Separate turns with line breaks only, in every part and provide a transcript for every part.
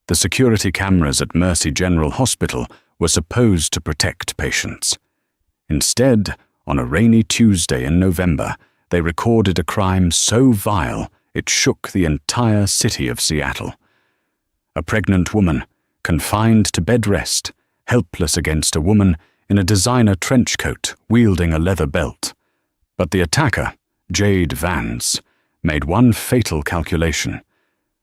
The security cameras at Mercy General Hospital were supposed to protect patients. Instead, on a rainy Tuesday in November, they recorded a crime so vile it shook the entire city of Seattle. A pregnant woman, confined to bed rest, helpless against a woman in a designer trench coat wielding a leather belt. But the attacker, Jade Vance, made one fatal calculation.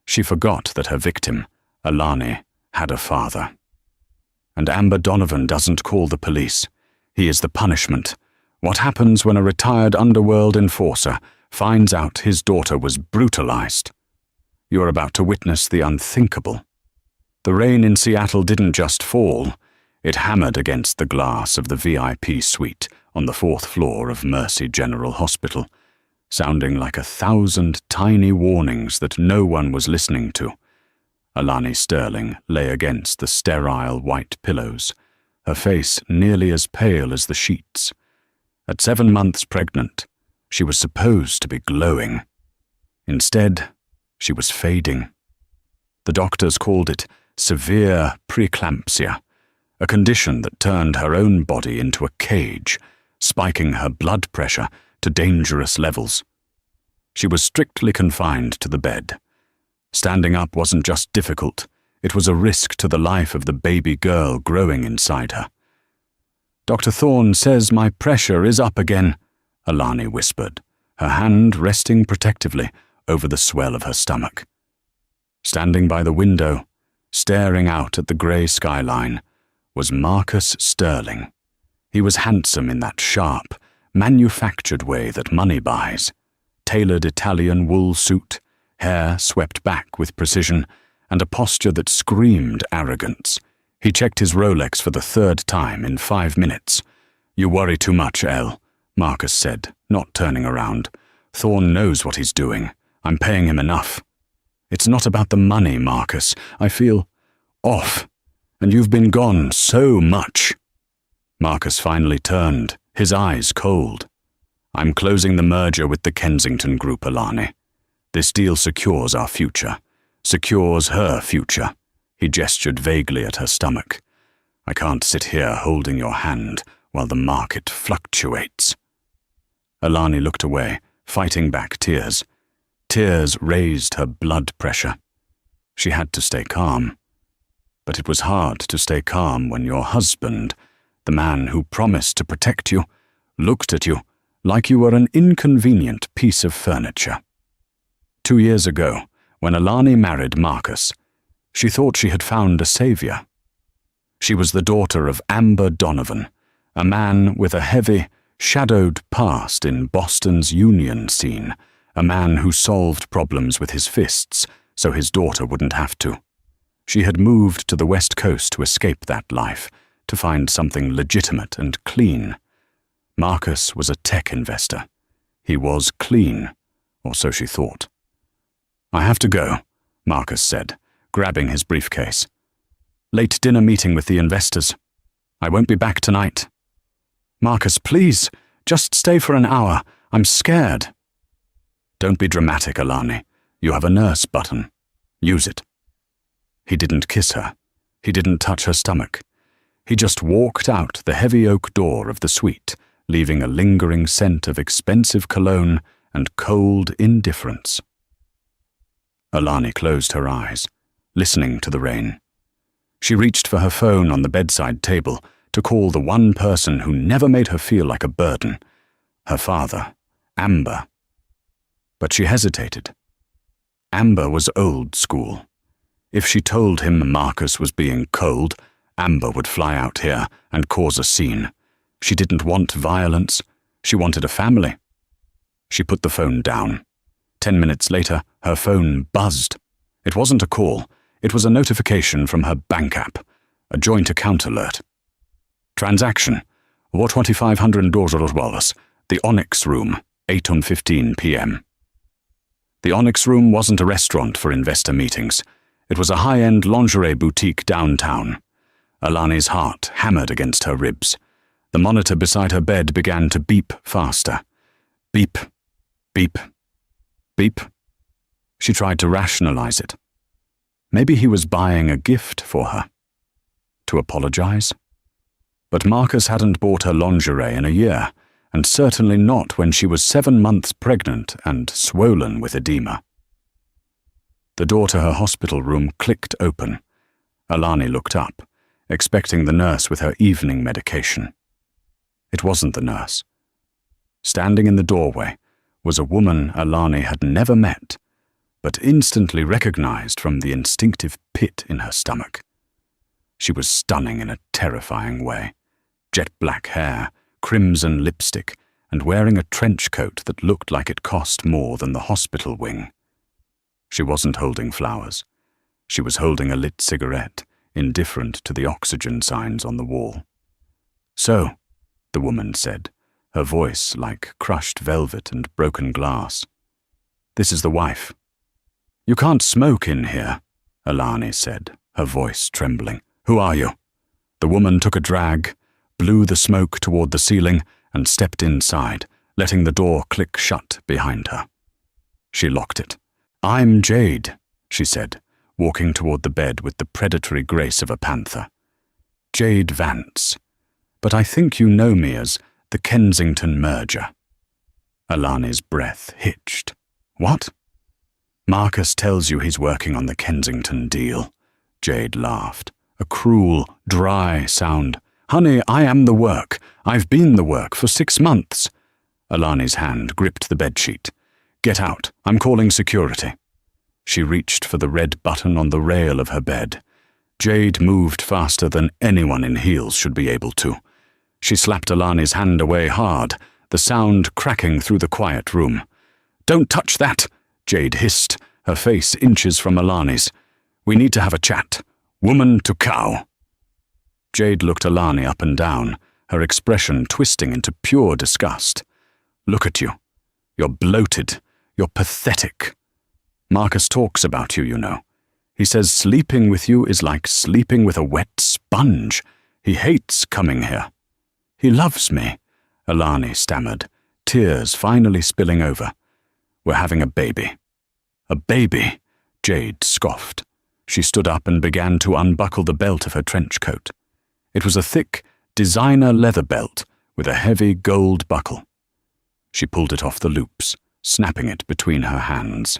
She forgot that her victim, Alani, had a father. And Amber Donovan doesn't call the police. He is the punishment. What happens when a retired underworld enforcer finds out his daughter was brutalized? You're about to witness the unthinkable. The rain in Seattle didn't just fall. It hammered against the glass of the VIP suite on the 4th floor of Mercy General Hospital, sounding like 1,000 tiny warnings that no one was listening to. Alani Sterling lay against the sterile white pillows, her face nearly as pale as the sheets. At 7 months pregnant, she was supposed to be glowing. Instead, she was fading. The doctors called it severe preeclampsia, a condition that turned her own body into a cage, spiking her blood pressure to dangerous levels. She was strictly confined to the bed. Standing up wasn't just difficult, it was a risk to the life of the baby girl growing inside her. "Dr. Thorne says my pressure is up again," Alani whispered, her hand resting protectively over the swell of her stomach. Standing by the window, staring out at the grey skyline, was Marcus Sterling. He was handsome in that sharp, manufactured way that money buys. Tailored Italian wool suit, hair swept back with precision, and a posture that screamed arrogance. He checked his Rolex for the 3rd time in 5 minutes. "You worry too much, Elle," Marcus said, not turning around. "Thorne knows what he's doing. I'm paying him enough." "It's not about the money, Marcus. I feel off. And you've been gone so much." Marcus finally turned, his eyes cold. "I'm closing the merger with the Kensington Group, Alani. This deal secures our future, secures her future." He gestured vaguely at her stomach. "I can't sit here holding your hand while the market fluctuates." Alani looked away, fighting back tears. Tears raised her blood pressure. She had to stay calm. But it was hard to stay calm when your husband, the man who promised to protect you, looked at you like you were an inconvenient piece of furniture. 2 years ago, when Alani married Marcus, she thought she had found a savior. She was the daughter of Amber Donovan, a man with a heavy, shadowed past in Boston's union scene, a man who solved problems with his fists so his daughter wouldn't have to. She had moved to the West Coast to escape that life, to find something legitimate and clean. Marcus was a tech investor. He was clean, or so she thought. "I have to go," Marcus said, grabbing his briefcase. "Late dinner meeting with the investors. I won't be back tonight." "Marcus, please, just stay for an hour. I'm scared." "Don't be dramatic, Alani. You have a nurse button. Use it." He didn't kiss her. He didn't touch her stomach. He just walked out the heavy oak door of the suite, leaving a lingering scent of expensive cologne and cold indifference. Alani closed her eyes, listening to the rain. She reached for her phone on the bedside table to call the one person who never made her feel like a burden, her father, Amber. But she hesitated. Amber was old school. If she told him Marcus was being cold, Amber would fly out here and cause a scene. She didn't want violence. She wanted a family. She put the phone down. 10 minutes later, her phone buzzed. It wasn't a call. It was a notification from her bank app, a joint account alert. Transaction, $2,500, the Onyx Room, 8:15 p.m. The Onyx Room wasn't a restaurant for investor meetings. It was a high-end lingerie boutique downtown. Alani's heart hammered against her ribs. The monitor beside her bed began to beep faster. Beep, beep, beep. She tried to rationalize it. Maybe he was buying a gift for her. To apologize? But Marcus hadn't bought her lingerie in a year, and certainly not when she was 7 months pregnant and swollen with edema. The door to her hospital room clicked open. Alani looked up, expecting the nurse with her evening medication. It wasn't the nurse. Standing in the doorway was a woman Alani had never met, but instantly recognized from the instinctive pit in her stomach. She was stunning in a terrifying way. Jet black hair, crimson lipstick, and wearing a trench coat that looked like it cost more than the hospital wing. She wasn't holding flowers. She was holding a lit cigarette, indifferent to the oxygen signs on the wall. "So," the woman said, her voice like crushed velvet and broken glass. "This is the wife." "You can't smoke in here," Alani said, her voice trembling. "Who are you?" The woman took a drag, blew the smoke toward the ceiling, and stepped inside, letting the door click shut behind her. She locked it. "I'm Jade," she said, walking toward the bed with the predatory grace of a panther. "Jade Vance. But I think you know me as the Kensington Merger." Alani's breath hitched. "What?" "Marcus tells you he's working on the Kensington deal." Jade laughed, a cruel, dry sound. "Honey, I am the work. I've been the work for 6 months." Alani's hand gripped the bedsheet. "Get out. I'm calling security." She reached for the red button on the rail of her bed. Jade moved faster than anyone in heels should be able to. She slapped Alani's hand away hard, the sound cracking through the quiet room. "Don't touch that," Jade hissed, her face inches from Alani's. "We need to have a chat. Woman to cow." Jade looked Alani up and down, her expression twisting into pure disgust. "Look at you. You're bloated. You're pathetic. Marcus talks about you, you know. He says sleeping with you is like sleeping with a wet sponge. He hates coming here." "He loves me," Alani stammered, tears finally spilling over. "We're having a baby." "A baby?" Jade scoffed. She stood up and began to unbuckle the belt of her trench coat. It was a thick, designer leather belt with a heavy gold buckle. She pulled it off the loops, snapping it between her hands.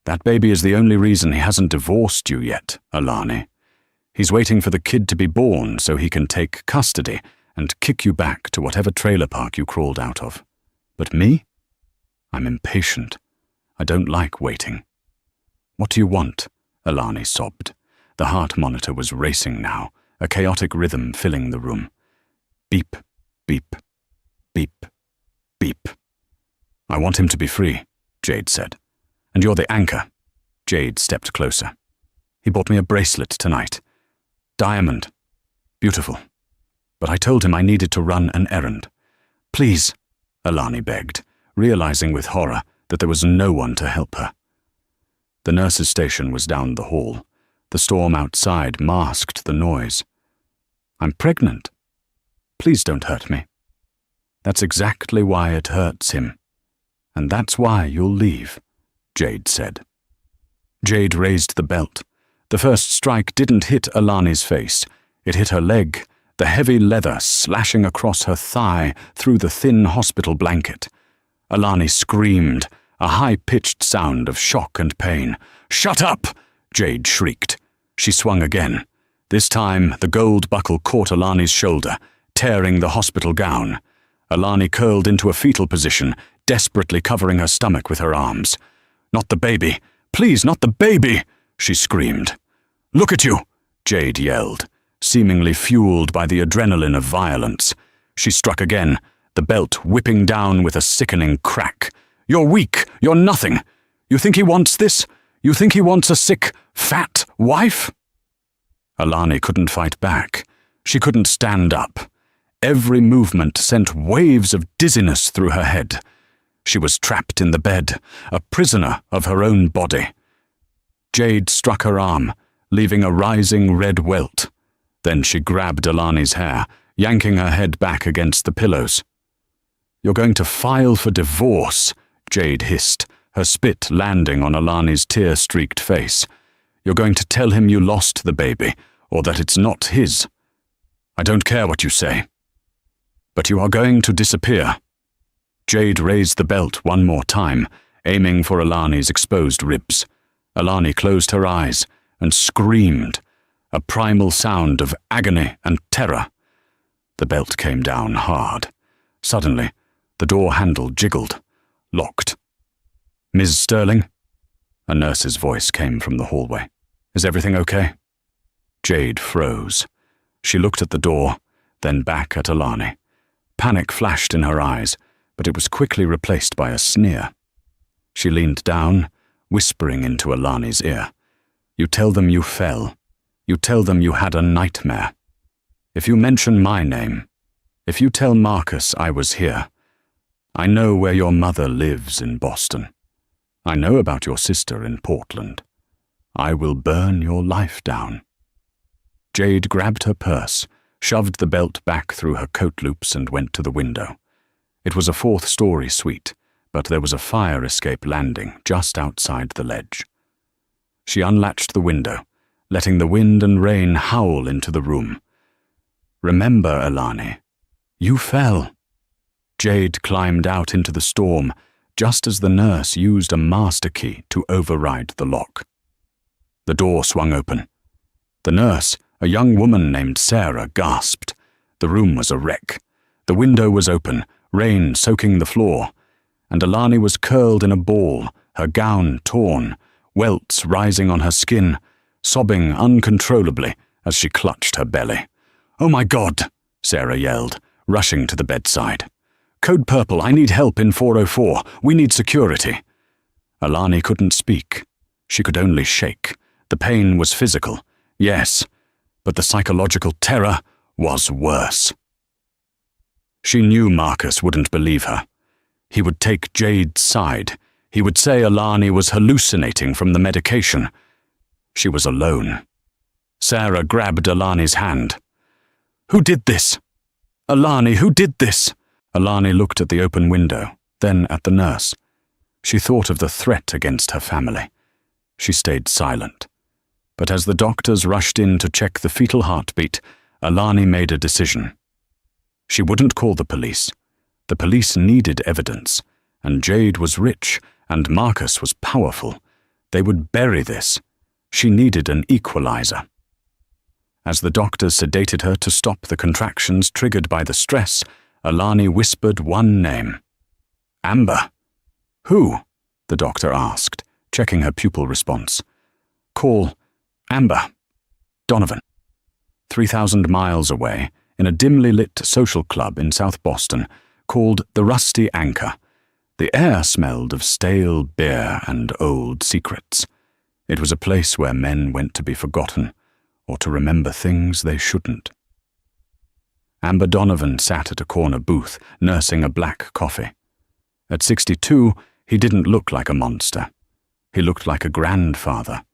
"That baby is the only reason he hasn't divorced you yet, Alani. He's waiting for the kid to be born so he can take custody and kick you back to whatever trailer park you crawled out of. But me? I'm impatient. I don't like waiting." "What do you want?" Alani sobbed. The heart monitor was racing now, a chaotic rhythm filling the room. Beep, beep, beep, beep. "I want him to be free," Jade said. "And you're the anchor." Jade stepped closer. "He bought me a bracelet tonight. Diamond. Beautiful. But I told him I needed to run an errand. Please," Alani begged, realizing with horror that there was no one to help her. The nurse's station was down the hall. The storm outside masked the noise. "I'm pregnant. Please don't hurt me." "That's exactly why it hurts him. And that's why you'll leave," Jade said. Jade raised the belt. The first strike didn't hit Alani's face. It hit her leg, the heavy leather slashing across her thigh through the thin hospital blanket. Alani screamed, a high-pitched sound of shock and pain. "Shut up!" Jade shrieked. She swung again. This time, the gold buckle caught Alani's shoulder, tearing the hospital gown. Alani curled into a fetal position, desperately covering her stomach with her arms. "Not the baby! Please, not the baby!" she screamed. "Look at you!" Jade yelled, seemingly fueled by the adrenaline of violence. She struck again, the belt whipping down with a sickening crack. "You're weak! You're nothing! You think he wants this? You think he wants a sick, fat wife?" Alani couldn't fight back. She couldn't stand up. Every movement sent waves of dizziness through her head. She was trapped in the bed, a prisoner of her own body. Jade struck her arm, leaving a rising red welt. Then she grabbed Alani's hair, yanking her head back against the pillows. "You're going to file for divorce," Jade hissed, her spit landing on Alani's tear-streaked face. You're going to tell him you lost the baby, or that it's not his. I don't care what you say. But you are going to disappear." Jade raised the belt one more time, aiming for Alani's exposed ribs. Alani closed her eyes and screamed, a primal sound of agony and terror. The belt came down hard. Suddenly, the door handle jiggled, locked. "Ms. Sterling?" A nurse's voice came from the hallway. "Is everything okay?" Jade froze. She looked at the door, then back at Alani. Panic flashed in her eyes, but it was quickly replaced by a sneer. She leaned down, whispering into Alani's ear. "You tell them you fell. You tell them you had a nightmare. If you mention my name, if you tell Marcus I was here, I know where your mother lives in Boston. I know about your sister in Portland. I will burn your life down." Jade grabbed her purse, shoved the belt back through her coat loops and went to the window. It was a 4th-story suite, but there was a fire escape landing just outside the ledge. She unlatched the window, letting the wind and rain howl into the room. "Remember, Alani, you fell." Jade climbed out into the storm just as the nurse used a master key to override the lock. The door swung open. The nurse, a young woman named Sarah, gasped. The room was a wreck. The window was open, rain soaking the floor, and Alani was curled in a ball, her gown torn, welts rising on her skin, sobbing uncontrollably as she clutched her belly. "Oh my God!" Sarah yelled, rushing to the bedside. "Code Purple, I need help in 404. We need security." Alani couldn't speak. She could only shake. The pain was physical, yes, but the psychological terror was worse. She knew Marcus wouldn't believe her. He would take Jade's side. He would say Alani was hallucinating from the medication. She was alone. Sarah grabbed Alani's hand. "Who did this? Alani, who did this?" Alani looked at the open window, then at the nurse. She thought of the threat against her family. She stayed silent. But as the doctors rushed in to check the fetal heartbeat, Alani made a decision. She wouldn't call the police. The police needed evidence, and Jade was rich, and Marcus was powerful. They would bury this. She needed an equalizer. As the doctors sedated her to stop the contractions triggered by the stress, Alani whispered one name. "Amber." "Who?" the doctor asked, checking her pupil response. "Call Amber Donovan." 3,000 miles away, in a dimly lit social club in South Boston called the Rusty Anchor, the air smelled of stale beer and old secrets. It was a place where men went to be forgotten, or to remember things they shouldn't. Amber Donovan sat at a corner booth, nursing a black coffee. At 62, he didn't look like a monster. He looked like a grandfather.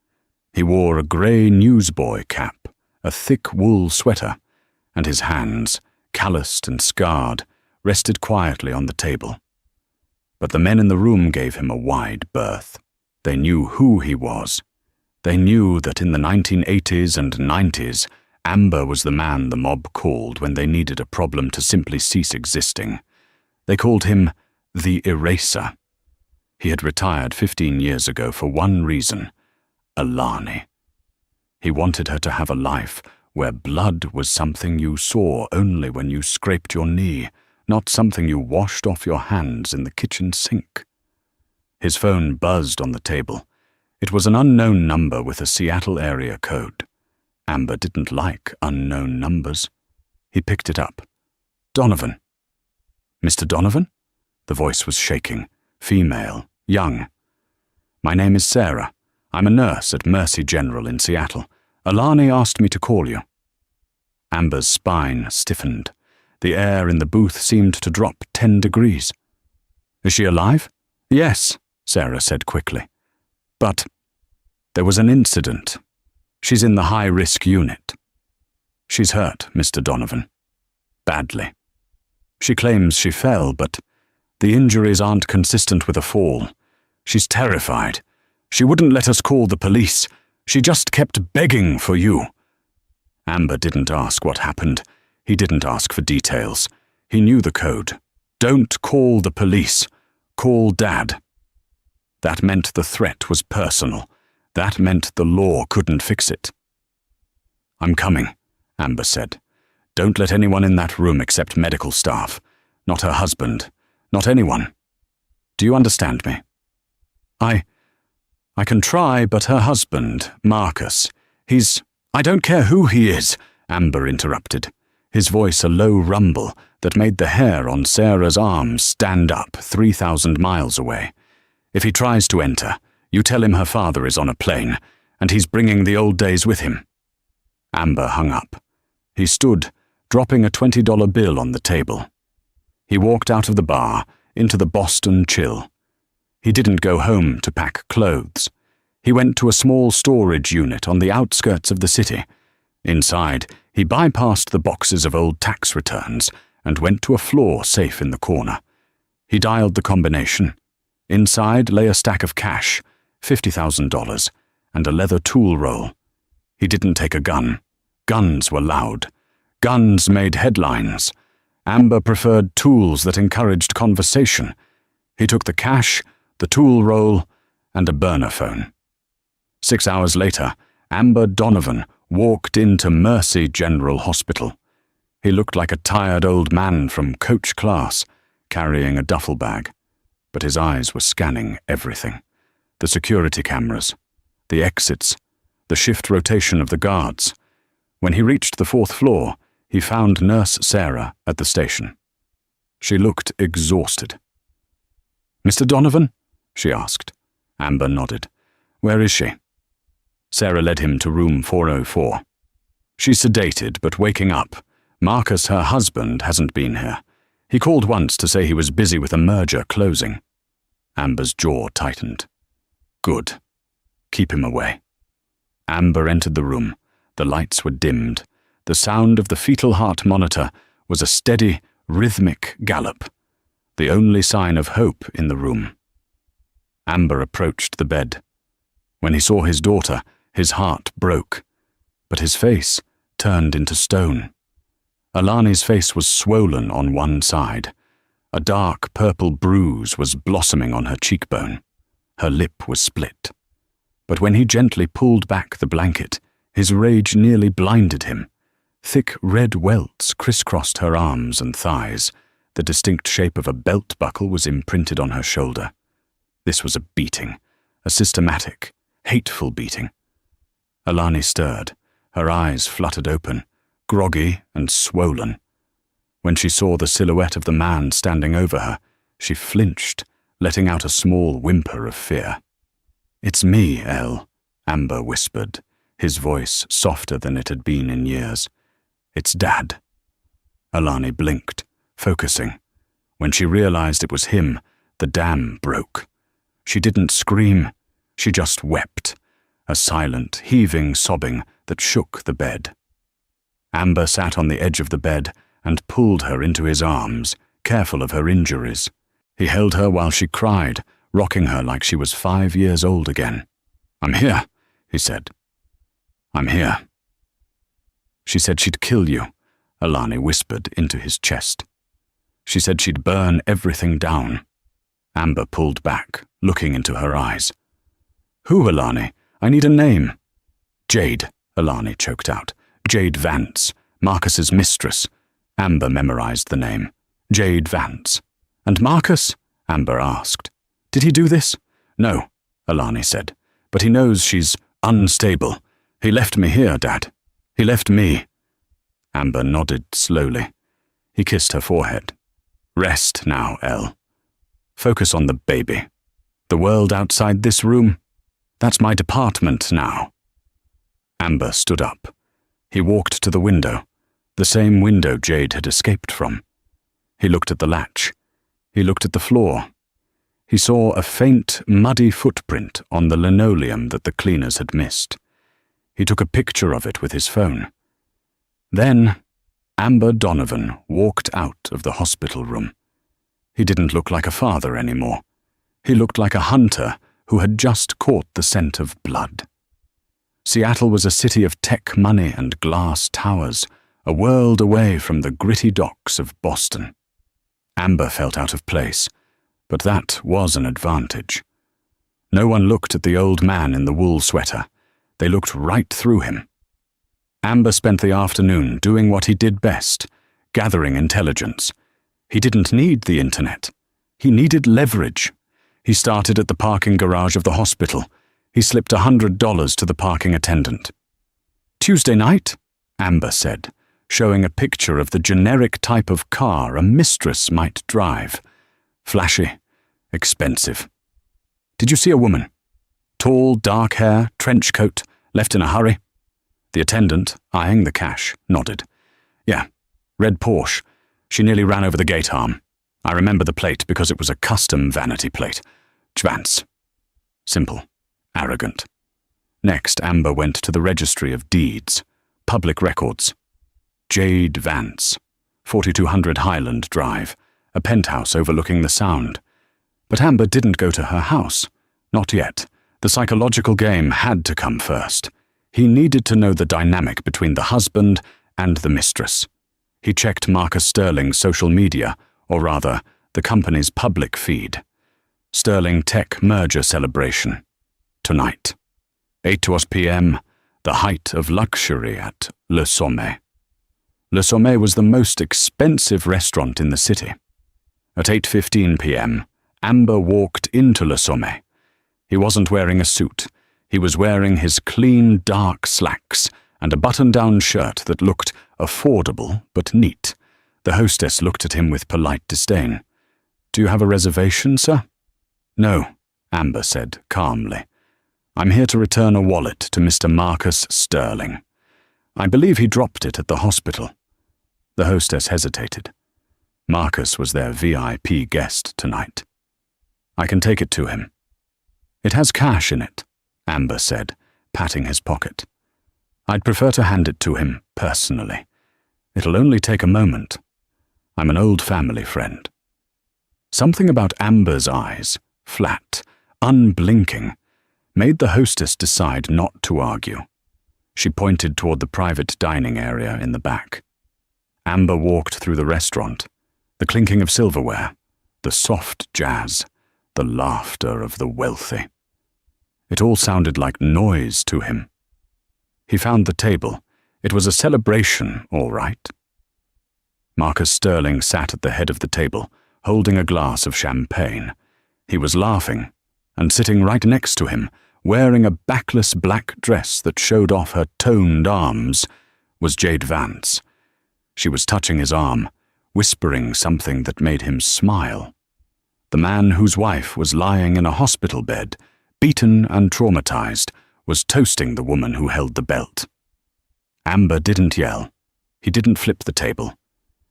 He wore a grey newsboy cap, a thick wool sweater, and his hands, calloused and scarred, rested quietly on the table. But the men in the room gave him a wide berth. They knew who he was. They knew that in the 1980s and 90s, Amber was the man the mob called when they needed a problem to simply cease existing. They called him the Eraser. He had retired 15 years ago for one reason: Alani. He wanted her to have a life where blood was something you saw only when you scraped your knee, not something you washed off your hands in the kitchen sink. His phone buzzed on the table. It was an unknown number with a Seattle area code. Amber didn't like unknown numbers. He picked it up. "Donovan." "Mr. Donovan?" The voice was shaking. Female, young. "My name is Sarah. I'm a nurse at Mercy General in Seattle. Alani asked me to call you." Amber's spine stiffened. The air in the booth seemed to drop 10 degrees. "Is she alive?" "Yes," Sarah said quickly. "But there was an incident. She's in the high-risk unit." "She's hurt, Mr. Donovan. Badly. She claims she fell, but the injuries aren't consistent with a fall. She's terrified. She wouldn't let us call the police. She just kept begging for you." Amber didn't ask what happened. He didn't ask for details. He knew the code. Don't call the police. Call Dad. That meant the threat was personal. That meant the law couldn't fix it. "I'm coming," Amber said. "Don't let anyone in that room except medical staff. Not her husband. Not anyone. Do you understand me?" I can try, but her husband, Marcus, I don't care who he is," Amber interrupted, his voice a low rumble that made the hair on Sarah's arms stand up 3,000 miles away. "If he tries to enter, you tell him her father is on a plane, and he's bringing the old days with him." Amber hung up. He stood, dropping a $20 bill on the table. He walked out of the bar, into the Boston chill. He didn't go home to pack clothes. He went to a small storage unit on the outskirts of the city. Inside, he bypassed the boxes of old tax returns and went to a floor safe in the corner. He dialed the combination. Inside lay a stack of cash, $50,000, and a leather tool roll. He didn't take a gun. Guns were loud. Guns made headlines. Amber preferred tools that encouraged conversation. He took the cash, the tool roll, and a burner phone. 6 hours later, Amber Donovan walked into Mercy General Hospital. He looked like a tired old man from coach class, carrying a duffel bag, but his eyes were scanning everything. The security cameras, the exits, the shift rotation of the guards. When he reached the 4th floor, he found Nurse Sarah at the station. She looked exhausted. "Mr. Donovan?" she asked. Amber nodded. "Where is she?" Sarah led him to room 404. "She's sedated, but waking up. Marcus, her husband, hasn't been here. He called once to say he was busy with a merger closing." Amber's jaw tightened. "Good. Keep him away." Amber entered the room. The lights were dimmed. The sound of the fetal heart monitor was a steady, rhythmic gallop, the only sign of hope in the room. Amber approached the bed. When he saw his daughter, his heart broke, but his face turned into stone. Alani's face was swollen on one side. A dark purple bruise was blossoming on her cheekbone. Her lip was split. But when he gently pulled back the blanket, his rage nearly blinded him. Thick red welts crisscrossed her arms and thighs. The distinct shape of a belt buckle was imprinted on her shoulder. This was a beating, a systematic, hateful beating. Alani stirred. Her eyes fluttered open, groggy and swollen. When she saw the silhouette of the man standing over her, she flinched, letting out a small whimper of fear. "It's me, Elle," Amber whispered, his voice softer than it had been in years. "It's Dad." Alani blinked, focusing. When she realized it was him, the dam broke. She didn't scream, she just wept, a silent, heaving sobbing that shook the bed. Amber sat on the edge of the bed and pulled her into his arms, careful of her injuries. He held her while she cried, rocking her like she was 5 years old again. "I'm here," he said. "I'm here." "She said she'd kill you," Alani whispered into his chest. "She said she'd burn everything down." Amber pulled back, looking into her eyes. "Who, Alani? I need a name." "Jade," Alani choked out. "Jade Vance, Marcus's mistress." Amber memorized the name. "Jade Vance." "And Marcus?" Amber asked. "Did he do this?" "No," Alani said. "But he knows she's unstable. He left me here, Dad. He left me." Amber nodded slowly. He kissed her forehead. "Rest now, Elle. Focus on the baby. The world outside this room, that's my department now." Amber stood up. He walked to the window, the same window Jade had escaped from. He looked at the latch. He looked at the floor. He saw a faint, muddy footprint on the linoleum that the cleaners had missed. He took a picture of it with his phone. Then, Amber Donovan walked out of the hospital room. He didn't look like a father anymore. He looked like a hunter who had just caught the scent of blood. Seattle was a city of tech money and glass towers, a world away from the gritty docks of Boston. Amber felt out of place, but that was an advantage. No one looked at the old man in the wool sweater. They looked right through him. Amber spent the afternoon doing what he did best, gathering intelligence. He didn't need the internet. He needed leverage. He started at the parking garage of the hospital. He slipped $100 to the parking attendant. "Tuesday night," Amber said, showing a picture of the generic type of car a mistress might drive. Flashy, expensive. "Did you see a woman? Tall, dark hair, trench coat, left in a hurry?" The attendant, eyeing the cash, nodded. "Yeah, red Porsche. She nearly ran over the gate arm. I remember the plate because it was a custom vanity plate. Vance." Simple, arrogant. Next, Amber went to the registry of deeds, public records. Jade Vance, 4200 Highland Drive, a penthouse overlooking the Sound. But Amber didn't go to her house. Not yet. The psychological game had to come first. He needed to know the dynamic between the husband and the mistress. He checked Marcus Sterling's social media, or rather, the company's public feed. Sterling Tech merger celebration. Tonight. 8 p.m., the height of luxury at Le Sommet. Le Sommet was the most expensive restaurant in the city. At 8:15 p.m., Amber walked into Le Sommet. He wasn't wearing a suit. He was wearing his clean, dark slacks and a button-down shirt that looked affordable but neat. The hostess looked at him with polite disdain. "Do you have a reservation, sir?" "No," Amber said calmly. "I'm here to return a wallet to Mr. Marcus Sterling. I believe he dropped it at the hospital." The hostess hesitated. Marcus was their VIP guest tonight. "I can take it to him." "It has cash in it," Amber said, patting his pocket. "I'd prefer to hand it to him personally. It'll only take a moment. I'm an old family friend." Something about Amber's eyes, flat, unblinking, made the hostess decide not to argue. She pointed toward the private dining area in the back. Amber walked through the restaurant, the clinking of silverware, the soft jazz, the laughter of the wealthy. It all sounded like noise to him. He found the table. It was a celebration, all right. Marcus Sterling sat at the head of the table, holding a glass of champagne. He was laughing, and sitting right next to him, wearing a backless black dress that showed off her toned arms, was Jade Vance. She was touching his arm, whispering something that made him smile. The man whose wife was lying in a hospital bed, beaten and traumatized, was toasting the woman who held the belt. Amber didn't yell. He didn't flip the table.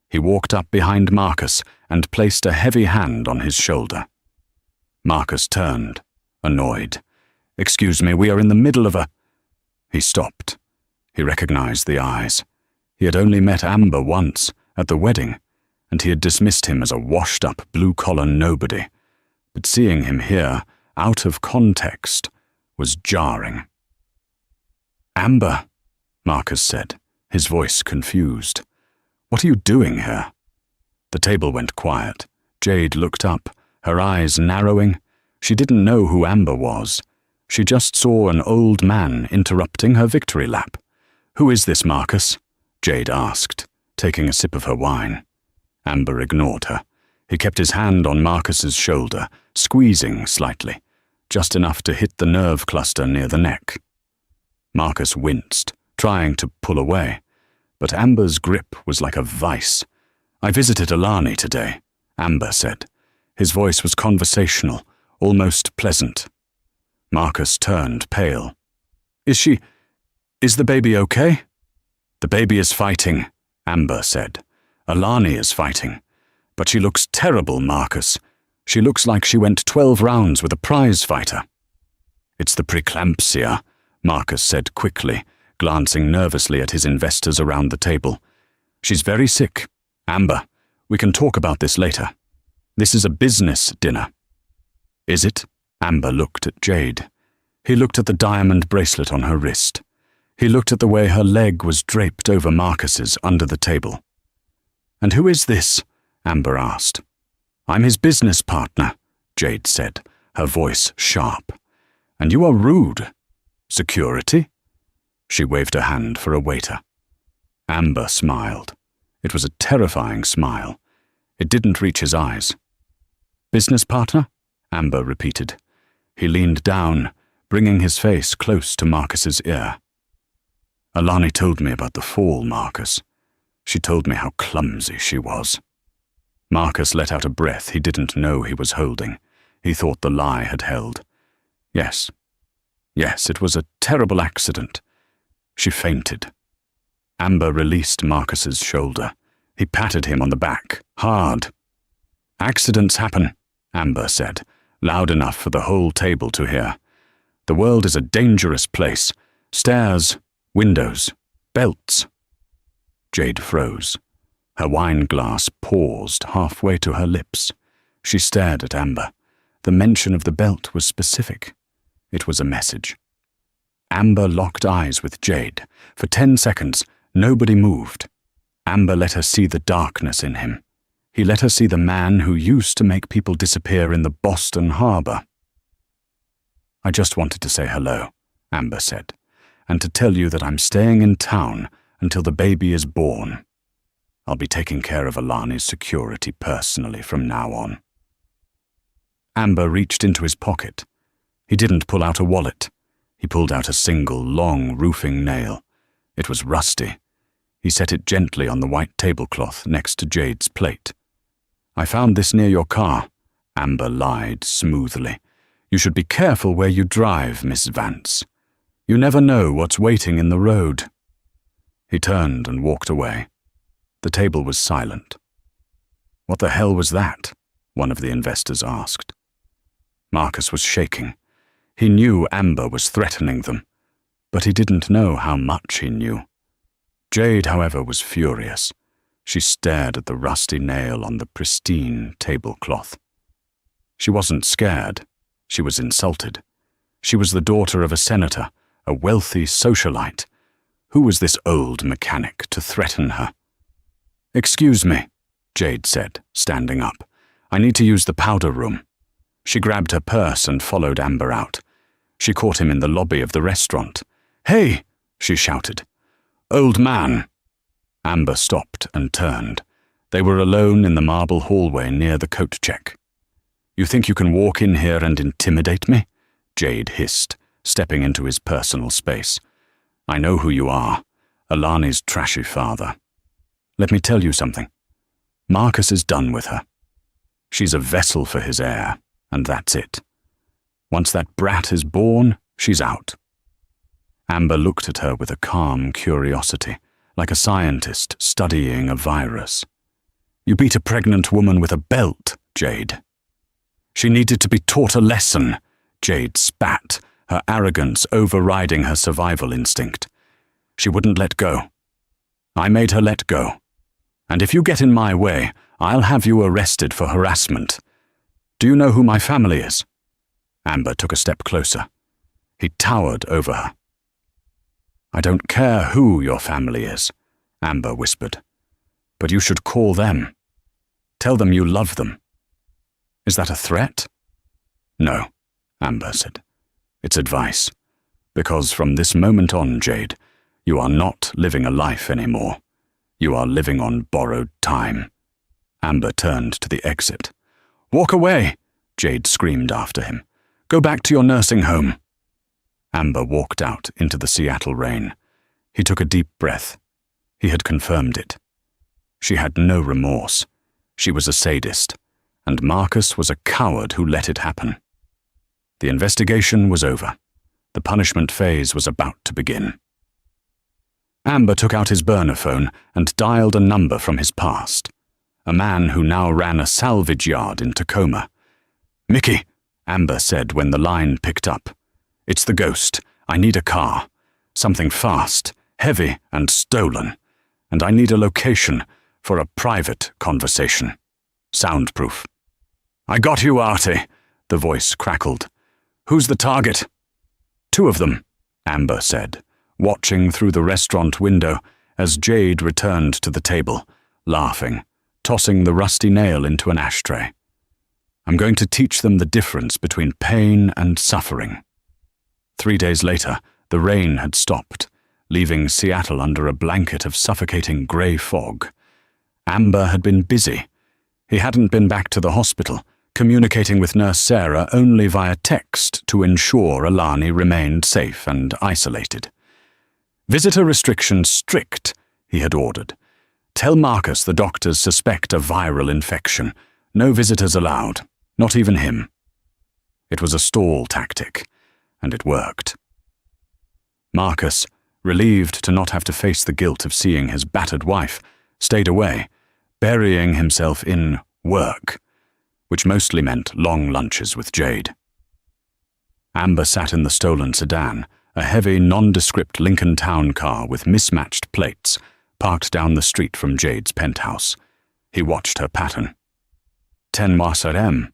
He walked up behind Marcus and placed a heavy hand on his shoulder. Marcus turned, annoyed. "Excuse me, we are in the middle of a—" He stopped. He recognized the eyes. He had only met Amber once, at the wedding, and he had dismissed him as a washed-up blue-collar nobody. But seeing him here, out of context, was jarring. "Amber," Marcus said, his voice confused. "What are you doing here?" The table went quiet. Jade looked up, her eyes narrowing. She didn't know who Amber was. She just saw an old man interrupting her victory lap. "Who is this, Marcus?" Jade asked, taking a sip of her wine. Amber ignored her. He kept his hand on Marcus's shoulder, squeezing slightly, just enough to hit the nerve cluster near the neck. Marcus winced, trying to pull away, but Amber's grip was like a vice. "I visited Alani today," Amber said. His voice was conversational, almost pleasant. Marcus turned pale. Is the baby okay?" "The baby is fighting," Amber said. "Alani is fighting. But she looks terrible, Marcus. She looks like she went 12 rounds with a prize fighter." "It's the preeclampsia," Marcus said quickly, glancing nervously at his investors around the table. "She's very sick. Amber, we can talk about this later. This is a business dinner." "Is it?" Amber looked at Jade. He looked at the diamond bracelet on her wrist. He looked at the way her leg was draped over Marcus's under the table. "And who is this?" Amber asked. "I'm his business partner," Jade said, her voice sharp. "And you are rude. Security?" She waved her hand for a waiter. Amber smiled. It was a terrifying smile. It didn't reach his eyes. "Business partner?" Amber repeated. He leaned down, bringing his face close to Marcus's ear. "Alani told me about the fall, Marcus. She told me how clumsy she was." Marcus let out a breath he didn't know he was holding. He thought the lie had held. Yes, it was a terrible accident. She fainted. Amber released Marcus's shoulder. He patted him on the back, hard. "Accidents happen," Amber said, loud enough for the whole table to hear. "The world is a dangerous place. Stairs, windows, belts." Jade froze. Her wine glass paused halfway to her lips. She stared at Amber. The mention of the belt was specific. It was a message. Amber locked eyes with Jade. For 10 seconds, nobody moved. Amber let her see the darkness in him. He let her see the man who used to make people disappear in the Boston harbor. "I just wanted to say hello," Amber said, "and to tell you that I'm staying in town until the baby is born. I'll be taking care of Alani's security personally from now on." Amber reached into his pocket. He didn't pull out a wallet. He pulled out a single, long roofing nail. It was rusty. He set it gently on the white tablecloth next to Jade's plate. "I found this near your car," Amber lied smoothly. "You should be careful where you drive, Miss Vance. You never know what's waiting in the road." He turned and walked away. The table was silent. "What the hell was that?" one of the investors asked. Marcus was shaking. He knew Amber was threatening them, but he didn't know how much he knew. Jade, however, was furious. She stared at the rusty nail on the pristine tablecloth. She wasn't scared. She was insulted. She was the daughter of a senator, a wealthy socialite. Who was this old mechanic to threaten her? "Excuse me," Jade said, standing up. "I need to use the powder room." She grabbed her purse and followed Amber out. She caught him in the lobby of the restaurant. "Hey!" she shouted. "Old man!" Amber stopped and turned. They were alone in the marble hallway near the coat check. "You think you can walk in here and intimidate me?" Jade hissed, stepping into his personal space. "I know who you are, Alani's trashy father. Let me tell you something. Marcus is done with her. She's a vessel for his heir, and that's it. Once that brat is born, she's out." Amber looked at her with a calm curiosity, like a scientist studying a virus. "You beat a pregnant woman with a belt, Jade." "She needed to be taught a lesson," Jade spat, her arrogance overriding her survival instinct. "She wouldn't let go. I made her let go. And if you get in my way, I'll have you arrested for harassment. Do you know who my family is?" Amber took a step closer. He towered over her. "I don't care who your family is," Amber whispered. "But you should call them. Tell them you love them." "Is that a threat?" "No," Amber said. "It's advice. Because from this moment on, Jade, you are not living a life anymore. You are living on borrowed time." Amber turned to the exit. "Walk away!" Jade screamed after him. "Go back to your nursing home." Amber walked out into the Seattle rain. He took a deep breath. He had confirmed it. She had no remorse. She was a sadist, and Marcus was a coward who let it happen. The investigation was over. The punishment phase was about to begin. Amber took out his burner phone and dialed a number from his past. A man who now ran a salvage yard in Tacoma. "Mickey," Amber said when the line picked up. "It's the ghost. I need a car. Something fast, heavy, and stolen. And I need a location for a private conversation. Soundproof." "I got you, Artie," the voice crackled. "Who's the target?" "2 of them," Amber said, watching through the restaurant window as Jade returned to the table, laughing, tossing the rusty nail into an ashtray. "I'm going to teach them the difference between pain and suffering." 3 days later, the rain had stopped, leaving Seattle under a blanket of suffocating grey fog. Amber had been busy. He hadn't been back to the hospital, communicating with Nurse Sarah only via text to ensure Alani remained safe and isolated. "Visitor restrictions strict," he had ordered. "Tell Marcus the doctors suspect a viral infection. No visitors allowed, not even him." It was a stall tactic, and it worked. Marcus, relieved to not have to face the guilt of seeing his battered wife, stayed away, burying himself in work, which mostly meant long lunches with Jade. Amber sat in the stolen sedan, a heavy, nondescript Lincoln Town car with mismatched plates, parked down the street from Jade's penthouse. He watched her pattern. 10 m,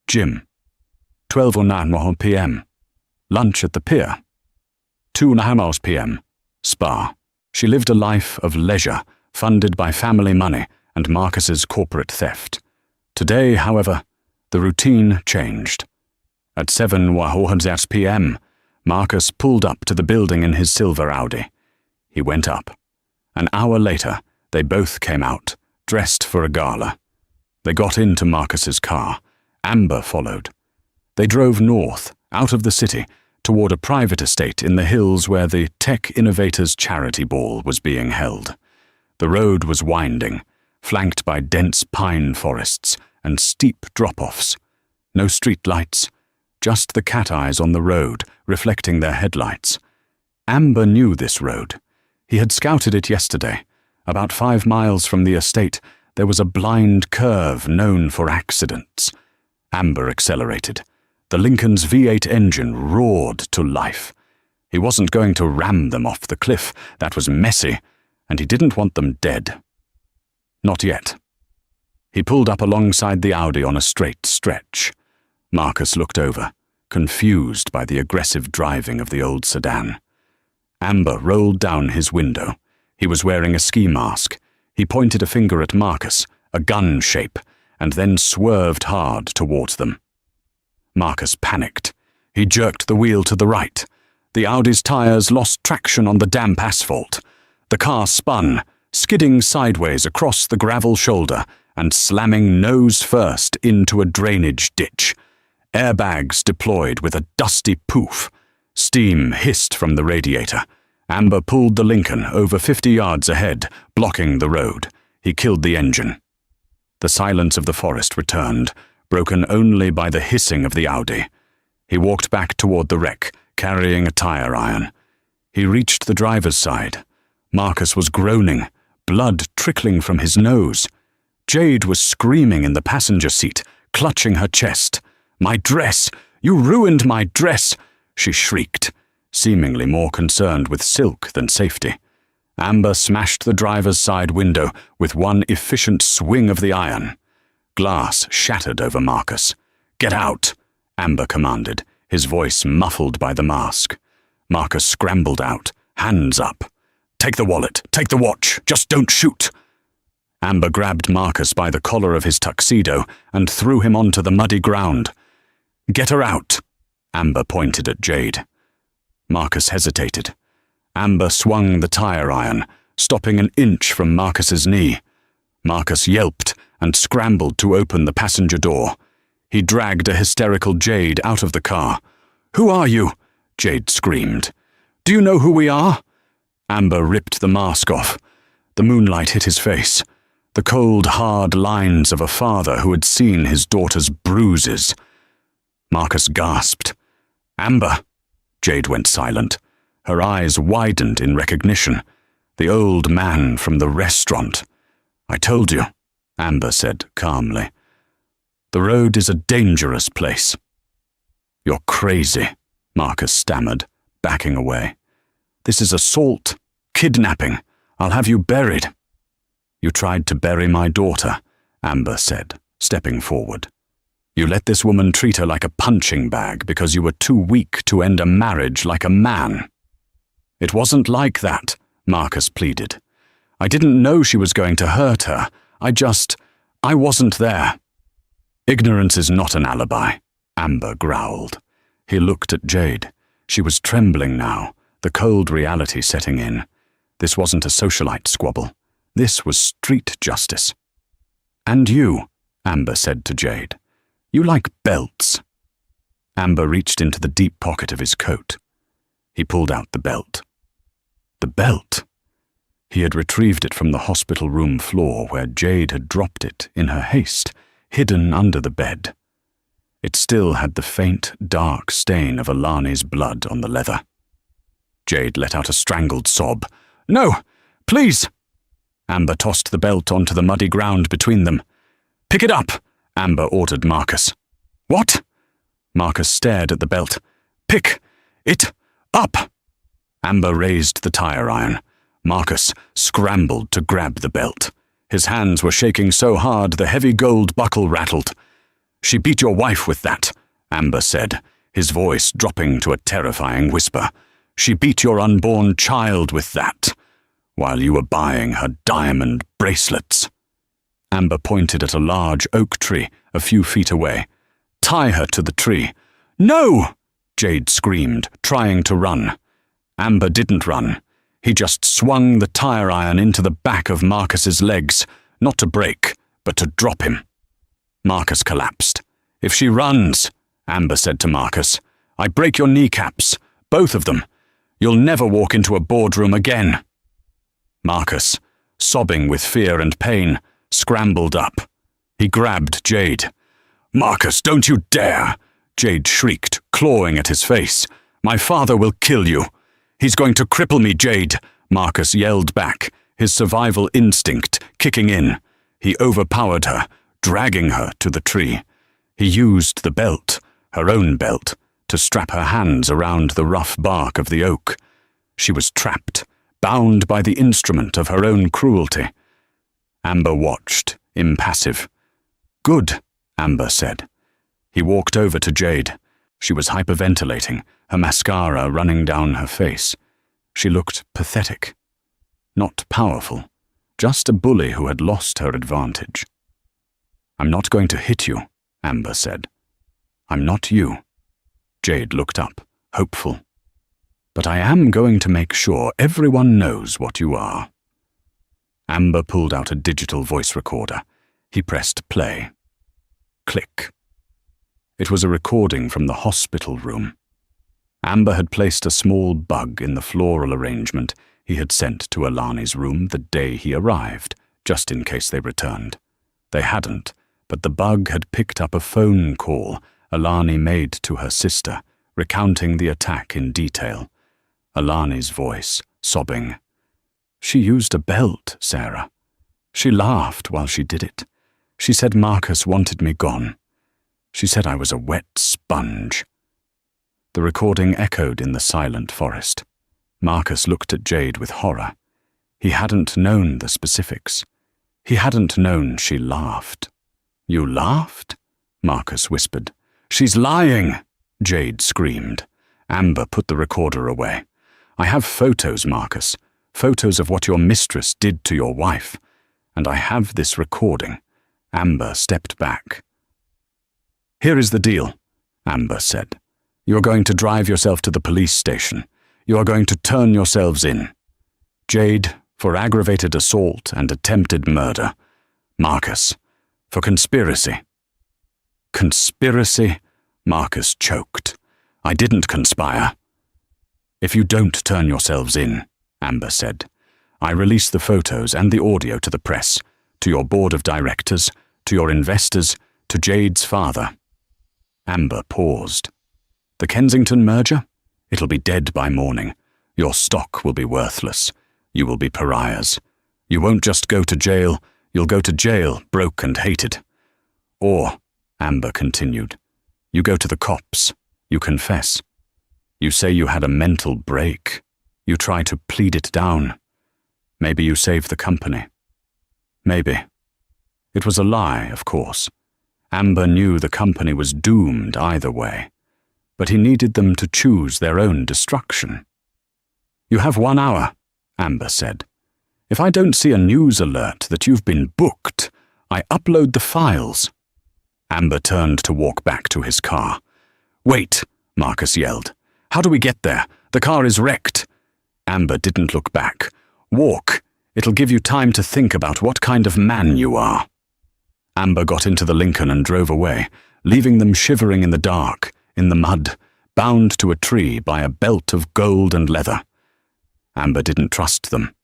gym. 12:09 p.m, lunch at the pier. 2:30 p.m, spa. She lived a life of leisure, funded by family money and Marcus's corporate theft. Today, however, the routine changed. At 7:00 p.m, Marcus pulled up to the building in his silver Audi. He went up. An hour later, they both came out, dressed for a gala. They got into Marcus's car. Amber followed. They drove north, out of the city, toward a private estate in the hills where the Tech Innovators Charity Ball was being held. The road was winding, flanked by dense pine forests and steep drop-offs. No street lights, just the cat eyes on the road, reflecting their headlights. Amber knew this road. He had scouted it yesterday. About 5 miles from the estate, there was a blind curve known for accidents. Amber accelerated. The Lincoln's V8 engine roared to life. He wasn't going to ram them off the cliff. That was messy, and he didn't want them dead. Not yet. He pulled up alongside the Audi on a straight stretch. Marcus looked over, confused by the aggressive driving of the old sedan. Amber rolled down his window. He was wearing a ski mask. He pointed a finger at Marcus, a gun shape, and then swerved hard towards them. Marcus panicked. He jerked the wheel to the right. The Audi's tires lost traction on the damp asphalt. The car spun, skidding sideways across the gravel shoulder and slamming nose first into a drainage ditch. Airbags deployed with a dusty poof. Steam hissed from the radiator. Amber pulled the Lincoln over 50 yards ahead, blocking the road. He killed the engine. The silence of the forest returned, broken only by the hissing of the Audi. He walked back toward the wreck, carrying a tire iron. He reached the driver's side. Marcus was groaning, blood trickling from his nose. Jade was screaming in the passenger seat, clutching her chest. "My dress! You ruined my dress!" she shrieked, seemingly more concerned with silk than safety. Amber smashed the driver's side window with one efficient swing of the iron. Glass shattered over Marcus. "Get out!" Amber commanded, his voice muffled by the mask. Marcus scrambled out, hands up. "Take the wallet, take the watch, just don't shoot!" Amber grabbed Marcus by the collar of his tuxedo and threw him onto the muddy ground. "Get her out!" Amber pointed at Jade. Marcus hesitated. Amber swung the tire iron, stopping an inch from Marcus's knee. Marcus yelped and scrambled to open the passenger door. He dragged a hysterical Jade out of the car. "Who are you?" Jade screamed. "Do you know who we are?" Amber ripped the mask off. The moonlight hit his face. The cold, hard lines of a father who had seen his daughter's bruises. Marcus gasped. "Amber!" Jade went silent. Her eyes widened in recognition. The old man from the restaurant. "I told you," Amber said calmly. "The road is a dangerous place." "You're crazy," Marcus stammered, backing away. "This is assault, kidnapping. I'll have you buried." "You tried to bury my daughter," Amber said, stepping forward. You let this woman treat her like a punching bag because you were too weak to end a marriage like a man." "It wasn't like that," Marcus pleaded. "I didn't know she was going to hurt her. I wasn't there." "Ignorance is not an alibi," Amber growled. He looked at Jade. She was trembling now, the cold reality setting in. This wasn't a socialite squabble. This was street justice. "And you," Amber said to Jade. "You like belts." Amber reached into the deep pocket of his coat. He pulled out the belt. The belt! He had retrieved it from the hospital room floor where Jade had dropped it in her haste, hidden under the bed. It still had the faint, dark stain of Alani's blood on the leather. Jade let out a strangled sob. "No! Please!" Amber tossed the belt onto the muddy ground between them. "Pick it up!" Amber ordered Marcus. "What?" Marcus stared at the belt. "Pick it up!" Amber raised the tire iron. Marcus scrambled to grab the belt. His hands were shaking so hard the heavy gold buckle rattled. "She beat your wife with that," Amber said, his voice dropping to a terrifying whisper. "She beat your unborn child with that, while you were buying her diamond bracelets." Amber pointed at a large oak tree a few feet away. "Tie her to the tree." "No!" Jade screamed, trying to run. Amber didn't run. He just swung the tire iron into the back of Marcus's legs, not to break, but to drop him. Marcus collapsed. "If she runs," Amber said to Marcus, "I break your kneecaps, both of them. You'll never walk into a boardroom again." Marcus, sobbing with fear and pain, scrambled up. He grabbed Jade. "Marcus, don't you dare!" Jade shrieked, clawing at his face. "My father will kill you." "He's going to cripple me, Jade," Marcus yelled back, his survival instinct kicking in. He overpowered her, dragging her to the tree. He used the belt, her own belt, to strap her hands around the rough bark of the oak. She was trapped, bound by the instrument of her own cruelty. Amber watched, impassive. "Good," Amber said. He walked over to Jade. She was hyperventilating, her mascara running down her face. She looked pathetic. Not powerful, just a bully who had lost her advantage. "I'm not going to hit you," Amber said. "I'm not you." Jade looked up, hopeful. "But I am going to make sure everyone knows what you are." Amber pulled out a digital voice recorder. He pressed play. Click. It was a recording from the hospital room. Amber had placed a small bug in the floral arrangement he had sent to Alani's room the day he arrived, just in case they returned. They hadn't, but the bug had picked up a phone call Alani made to her sister, recounting the attack in detail. Alani's voice, sobbing. "She used a belt, Sarah. She laughed while she did it. She said Marcus wanted me gone. She said I was a wet sponge." The recording echoed in the silent forest. Marcus looked at Jade with horror. He hadn't known the specifics. He hadn't known she laughed. "You laughed?" Marcus whispered. "She's lying!" Jade screamed. Amber put the recorder away. "I have photos, Marcus. Photos of what your mistress did to your wife. And I have this recording." Amber stepped back. "Here is the deal," Amber said. "You are going to drive yourself to the police station. You are going to turn yourselves in. Jade, for aggravated assault and attempted murder. Marcus, for conspiracy." "Conspiracy?" Marcus choked. "I didn't conspire." "If you don't turn yourselves in," Amber said, "I release the photos and the audio to the press, to your board of directors, to your investors, to Jade's father." Amber paused. "The Kensington merger? It'll be dead by morning. Your stock will be worthless. You will be pariahs. You won't just go to jail, you'll go to jail broke and hated. Or," Amber continued, "you go to the cops. You confess. You say you had a mental break. You try to plead it down. Maybe you save the company. Maybe." It was a lie, of course. Amber knew the company was doomed either way, but he needed them to choose their own destruction. "You have 1 hour," Amber said. "If I don't see a news alert that you've been booked, I upload the files." Amber turned to walk back to his car. "Wait," Marcus yelled. "How do we get there? The car is wrecked." Amber didn't look back. "Walk. It'll give you time to think about what kind of man you are." Amber got into the Lincoln and drove away, leaving them shivering in the dark, in the mud, bound to a tree by a belt of gold and leather. Amber didn't trust them.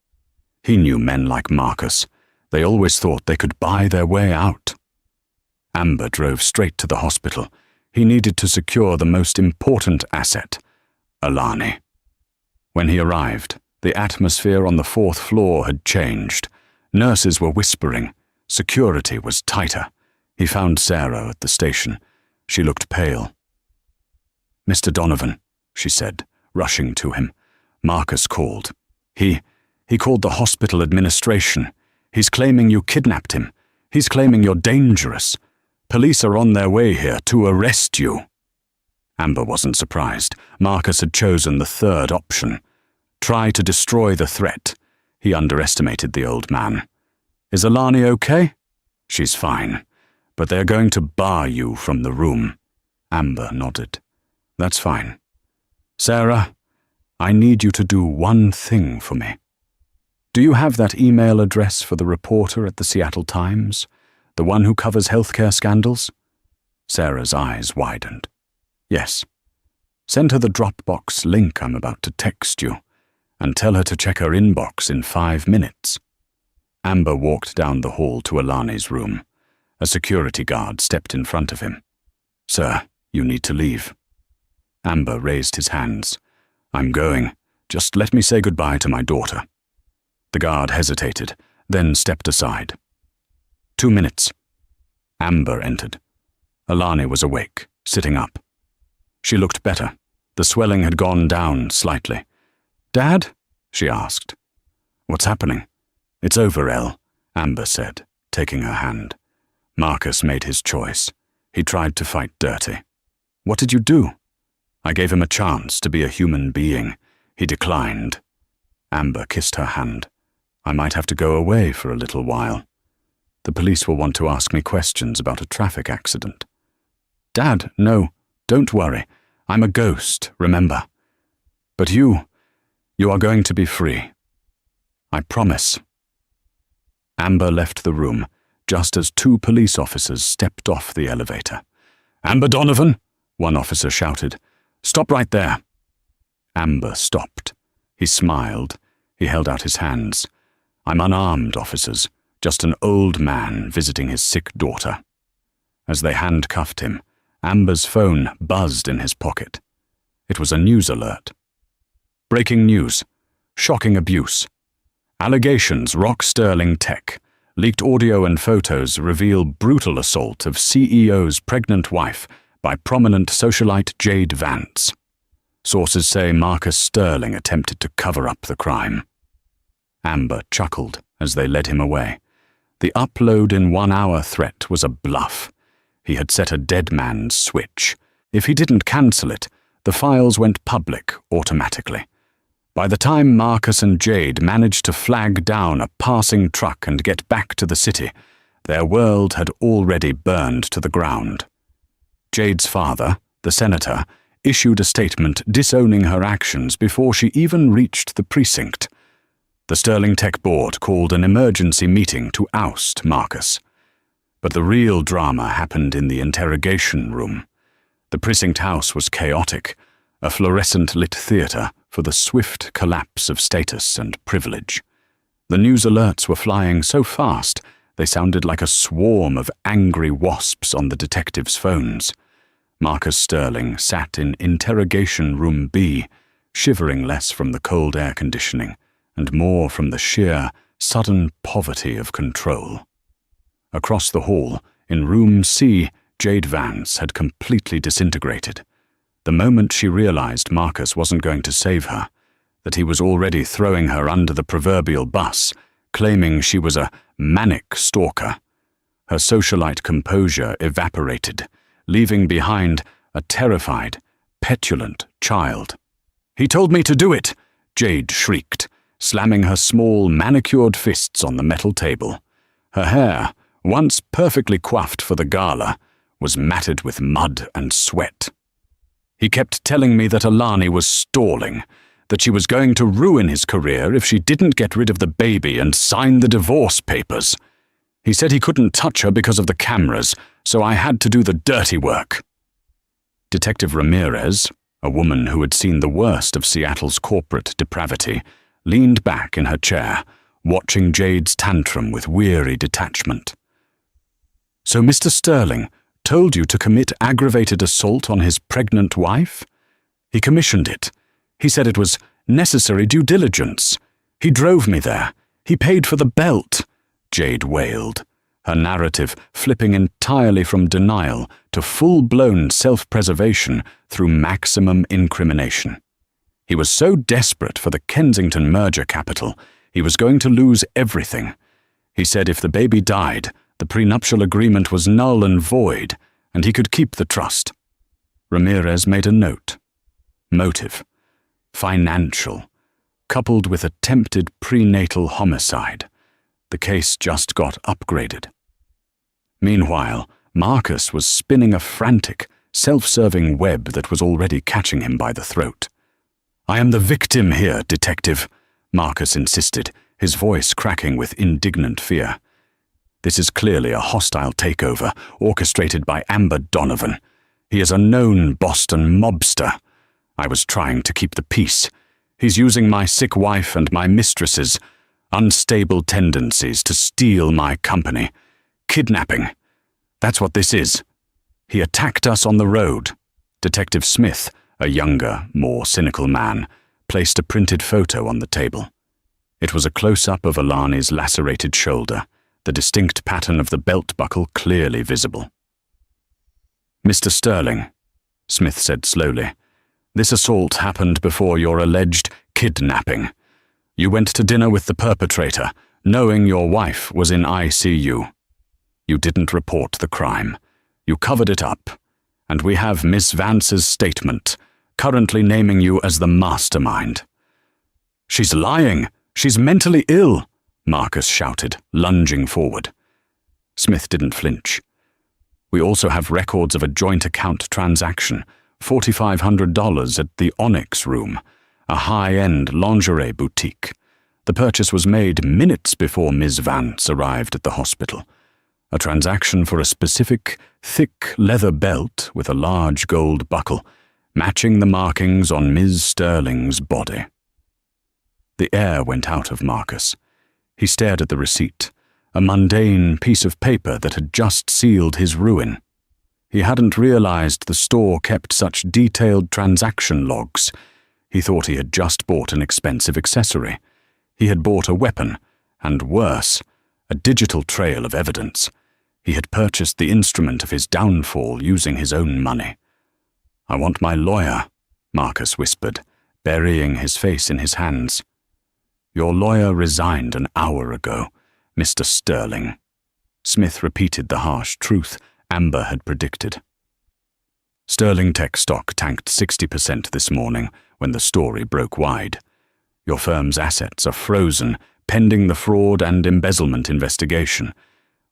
He knew men like Marcus. They always thought they could buy their way out. Amber drove straight to the hospital. He needed to secure the most important asset, Alani. When he arrived, the atmosphere on the 4th floor had changed. Nurses were whispering. Security was tighter. He found Sarah at the station. She looked pale. "Mr. Donovan," she said, rushing to him. "Marcus called. He called the hospital administration. He's claiming you kidnapped him. He's claiming you're dangerous. Police are on their way here to arrest you." Amber wasn't surprised. Marcus had chosen the third option. Try to destroy the threat. He underestimated the old man. "Is Alani okay?" "She's fine, but they're going to bar you from the room." Amber nodded. "That's fine. Sarah, I need you to do one thing for me. Do you have that email address for the reporter at the Seattle Times? The one who covers healthcare scandals?" Sarah's eyes widened. "Yes. Send her the Dropbox link I'm about to text you, and tell her to check her inbox in 5 minutes." Amber walked down the hall to Alani's room. A security guard stepped in front of him. "Sir, you need to leave." Amber raised his hands. "I'm going. Just let me say goodbye to my daughter." The guard hesitated, then stepped aside. 2 minutes. Amber entered. Alani was awake, sitting up. She looked better. The swelling had gone down slightly. "Dad?" she asked. "What's happening?" "It's over, Elle," Amber said, taking her hand. Marcus made his choice. He tried to fight dirty. "What did you do?" "I gave him a chance to be a human being. He declined." Amber kissed her hand. "I might have to go away for a little while. The police will want to ask me questions about a traffic accident." "Dad, no, don't worry. I'm a ghost, remember. But you are going to be free. I promise." Amber left the room just as 2 police officers stepped off the elevator. "Amber Donovan," one officer shouted. "Stop right there." Amber stopped. He smiled. He held out his hands. "I'm unarmed, officers. Just an old man visiting his sick daughter." As they handcuffed him, Amber's phone buzzed in his pocket. It was a news alert. "Breaking news. Shocking abuse. Allegations rock Sterling Tech. Leaked audio and photos reveal brutal assault of CEO's pregnant wife by prominent socialite Jade Vance. Sources say Marcus Sterling attempted to cover up the crime." Amber chuckled as they led him away. The upload in 1 hour threat was a bluff. He had set a dead man's switch. If he didn't cancel it, the files went public automatically. By the time Marcus and Jade managed to flag down a passing truck and get back to the city, their world had already burned to the ground. Jade's father, the senator, issued a statement disowning her actions before she even reached the precinct. The Sterling Tech board called an emergency meeting to oust Marcus. But the real drama happened in the interrogation room. The precinct house was chaotic, a fluorescent-lit theater for the swift collapse of status and privilege. The news alerts were flying so fast they sounded like a swarm of angry wasps on the detectives' phones. Marcus Sterling sat in interrogation room B, shivering less from the cold air conditioning and more from the sheer, sudden poverty of control. Across the hall, in room C, Jade Vance had completely disintegrated. The moment she realized Marcus wasn't going to save her, that he was already throwing her under the proverbial bus, claiming she was a manic stalker, Her socialite composure evaporated, leaving behind a terrified, petulant child. "He told me to do it!" Jade shrieked, slamming her small, manicured fists on the metal table. Her hair, once perfectly coiffed for the gala, was matted with mud and sweat. "He kept telling me that Alani was stalling, that she was going to ruin his career if she didn't get rid of the baby and sign the divorce papers. He said he couldn't touch her because of the cameras, so I had to do the dirty work." Detective Ramirez, a woman who had seen the worst of Seattle's corporate depravity, leaned back in her chair, watching Jade's tantrum with weary detachment. "So Mr. Sterling told you to commit aggravated assault on his pregnant wife? He commissioned it. He said it was necessary due diligence. He drove me there. He paid for the belt," Jade wailed, her narrative flipping entirely from denial to full-blown self-preservation through maximum incrimination. He was so desperate for the Kensington merger capital, he was going to lose everything. He said if the baby died, the prenuptial agreement was null and void, and he could keep the trust. Ramirez made a note. Motive: financial, coupled with attempted prenatal homicide. The case just got upgraded. Meanwhile, Marcus was spinning a frantic, self-serving web that was already catching him by the throat. "I am the victim here, detective," Marcus insisted, his voice cracking with indignant fear. "This is clearly a hostile takeover, orchestrated by Amber Donovan. He is a known Boston mobster. I was trying to keep the peace. He's using my sick wife and my mistress's unstable tendencies to steal my company. Kidnapping. That's what this is. He attacked us on the road." Detective Smith, a younger, more cynical man, placed a printed photo on the table. It was a close-up of Alani's lacerated shoulder, the distinct pattern of the belt buckle clearly visible. "Mr. Sterling," Smith said slowly, "this assault happened before your alleged kidnapping. You went to dinner with the perpetrator, knowing your wife was in ICU. You didn't report the crime. You covered it up. And we have Miss Vance's statement, currently naming you as the mastermind." "She's lying! She's mentally ill!" Marcus shouted, lunging forward. Smith didn't flinch. "We also have records of a joint account transaction, $4,500 at the Onyx Room, a high-end lingerie boutique. The purchase was made minutes before Ms. Vance arrived at the hospital. A transaction for a specific, thick leather belt with a large gold buckle, matching the markings on Ms. Sterling's body." The air went out of Marcus. He stared at the receipt, a mundane piece of paper that had just sealed his ruin. He hadn't realized the store kept such detailed transaction logs. He thought he had just bought an expensive accessory. He had bought a weapon, and worse, a digital trail of evidence. He had purchased the instrument of his downfall using his own money. "I want my lawyer," Marcus whispered, burying his face in his hands. "Your lawyer resigned an hour ago, Mr. Sterling." Smith repeated the harsh truth Amber had predicted. Sterling Tech stock tanked 60% this morning when the story broke wide. Your firm's assets are frozen pending the fraud and embezzlement investigation,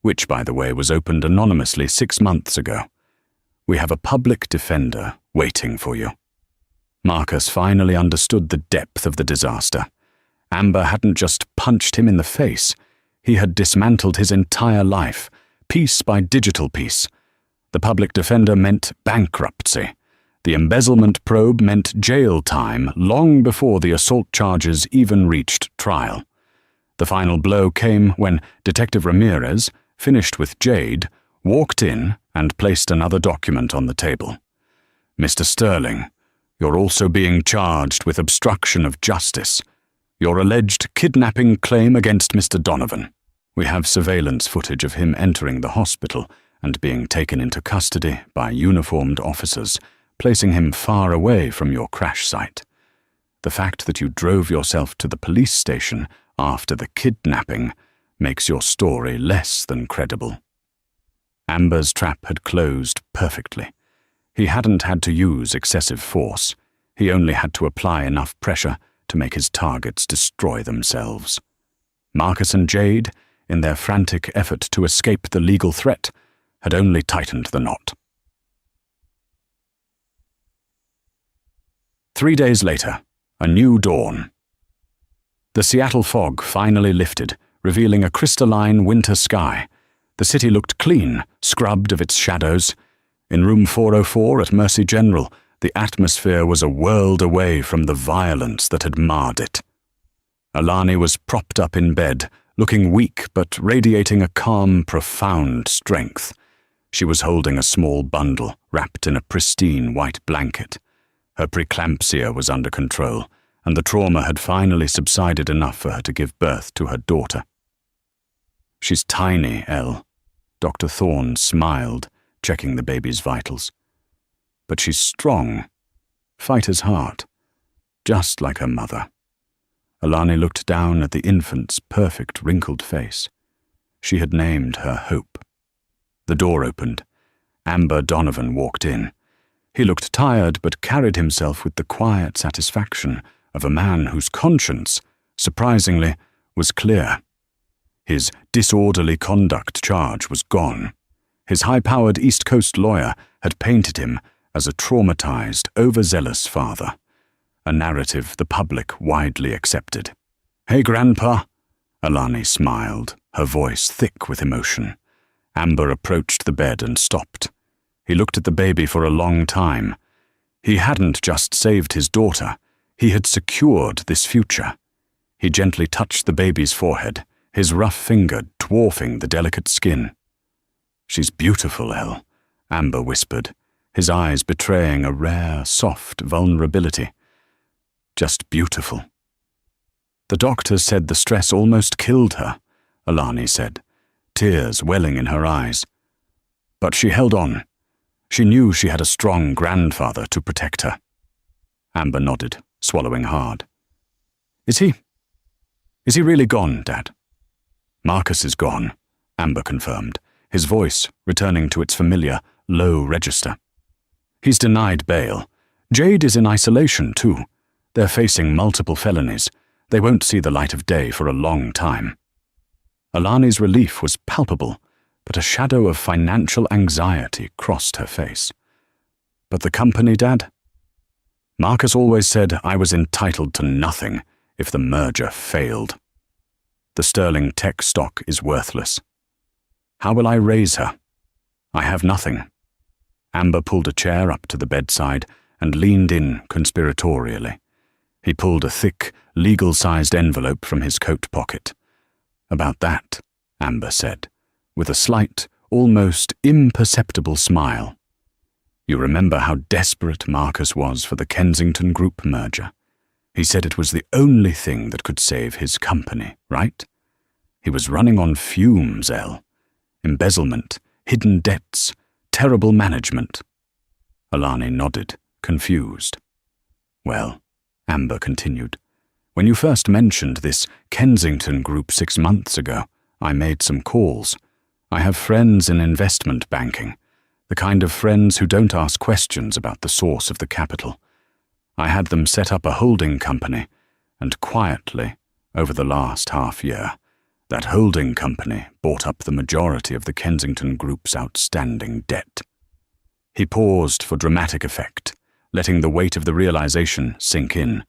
which, by the way, was opened anonymously 6 months ago. We have a public defender waiting for you. Marcus finally understood the depth of the disaster. Amber hadn't just punched him in the face. He had dismantled his entire life, piece by digital piece. The public defender meant bankruptcy. The embezzlement probe meant jail time long before the assault charges even reached trial. The final blow came when Detective Ramirez, finished with Jade, walked in and placed another document on the table. "Mr. Sterling, you're also being charged with obstruction of justice. Your alleged kidnapping claim against Mr. Donovan. We have surveillance footage of him entering the hospital and being taken into custody by uniformed officers, placing him far away from your crash site. The fact that you drove yourself to the police station after the kidnapping makes your story less than credible." Amber's trap had closed perfectly. He hadn't had to use excessive force. He only had to apply enough pressure to make his targets destroy themselves. Marcus and Jade, in their frantic effort to escape the legal threat, had only tightened the knot. 3 days later, a new dawn. The Seattle fog finally lifted, revealing a crystalline winter sky. The city looked clean, scrubbed of its shadows. In room 404 at Mercy General, the atmosphere was a world away from the violence that had marred it. Alani was propped up in bed, looking weak but radiating a calm, profound strength. She was holding a small bundle wrapped in a pristine white blanket. Her preeclampsia was under control, and the trauma had finally subsided enough for her to give birth to her daughter. "She's tiny, Elle." Dr. Thorne smiled, checking the baby's vitals. "But she's strong. Fighter's heart. Just like her mother." Alani looked down at the infant's perfect wrinkled face. She had named her Hope. The door opened. Amber Donovan walked in. He looked tired but carried himself with the quiet satisfaction of a man whose conscience, surprisingly, was clear. His disorderly conduct charge was gone. His high-powered East Coast lawyer had painted him as a traumatized, overzealous father, a narrative the public widely accepted. "Hey, Grandpa." Alani smiled, her voice thick with emotion. Amber approached the bed and stopped. He looked at the baby for a long time. He hadn't just saved his daughter, he had secured this future. He gently touched the baby's forehead, his rough finger dwarfing the delicate skin. "She's beautiful, Elle," Amber whispered, his eyes betraying a rare, soft vulnerability. "Just beautiful." "The doctors said the stress almost killed her," Alani said, tears welling in her eyes. But she held on. She knew she had a strong grandfather to protect her. Amber nodded, swallowing hard. Is he really gone, Dad?" "Marcus is gone," Amber confirmed, his voice returning to its familiar, low register. "He's denied bail. Jade is in isolation, too. They're facing multiple felonies. They won't see the light of day for a long time." Alani's relief was palpable, but a shadow of financial anxiety crossed her face. "But the company, Dad?" "Marcus always said I was entitled to nothing if the merger failed. The Sterling Tech stock is worthless. How will I raise her? I have nothing." Amber pulled a chair up to the bedside and leaned in conspiratorially. He pulled a thick, legal-sized envelope from his coat pocket. "About that," Amber said, with a slight, almost imperceptible smile. "You remember how desperate Marcus was for the Kensington Group merger? He said it was the only thing that could save his company, right? He was running on fumes, Elle. Embezzlement, hidden debts, terrible management." Alani nodded, confused. "Well," Amber continued, "when you first mentioned this Kensington Group 6 months ago, I made some calls. I have friends in investment banking, the kind of friends who don't ask questions about the source of the capital. I had them set up a holding company, and quietly, over the last half year, that holding company bought up the majority of the Kensington Group's outstanding debt." He paused for dramatic effect, letting the weight of the realization sink in.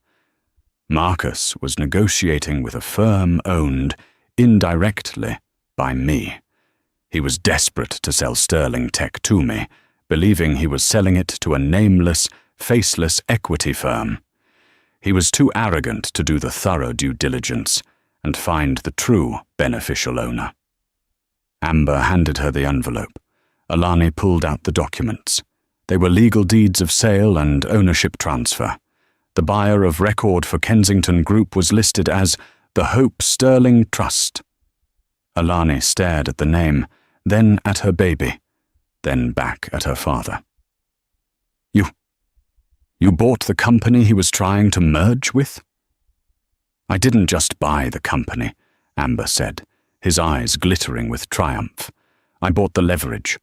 Marcus was negotiating with a firm owned, indirectly, by me. He was desperate to sell Sterling Tech to me, believing he was selling it to a nameless, faceless equity firm. He was too arrogant to do the thorough due diligence and find the true beneficial owner. Amber handed her the envelope. Alani pulled out the documents. They were legal deeds of sale and ownership transfer. The buyer of record for Kensington Group was listed as the Hope Sterling Trust. Alani stared at the name, then at her baby, then back at her father. You bought the company he was trying to merge with?" "I didn't just buy the company," Amber said, his eyes glittering with triumph. "I bought the leverage,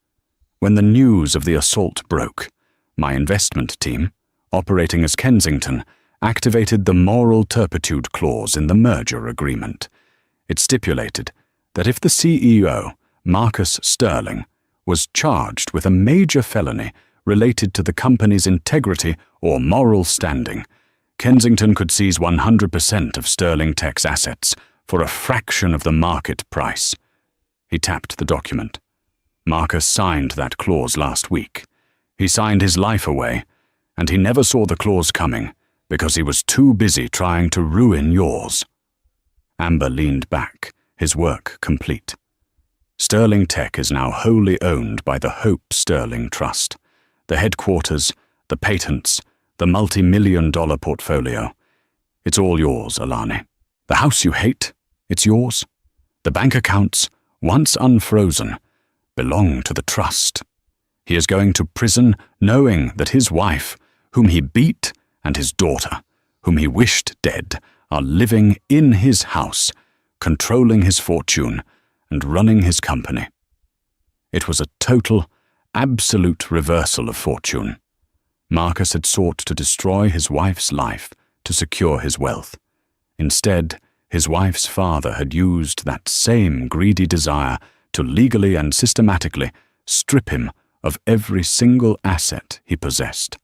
When the news of the assault broke, my investment team, operating as Kensington, activated the moral turpitude clause in the merger agreement. It stipulated that if the CEO, Marcus Sterling, was charged with a major felony related to the company's integrity or moral standing, Kensington could seize 100% of Sterling Tech's assets for a fraction of the market price. He tapped the document. Marcus signed that clause last week. He signed his life away, and he never saw the clause coming because he was too busy trying to ruin yours. Amber leaned back, his work complete. Sterling Tech is now wholly owned by the Hope Sterling Trust. The headquarters, the patents, the multi-million-dollar portfolio. It's all yours, Alani. The house you hate, it's yours. The bank accounts, once unfrozen, belong to the trust. He is going to prison knowing that his wife, whom he beat, and his daughter, whom he wished dead, are living in his house, controlling his fortune and running his company. It was a total, absolute reversal of fortune. Marcus had sought to destroy his wife's life to secure his wealth. Instead, his wife's father had used that same greedy desire to legally and systematically strip him of every single asset he possessed.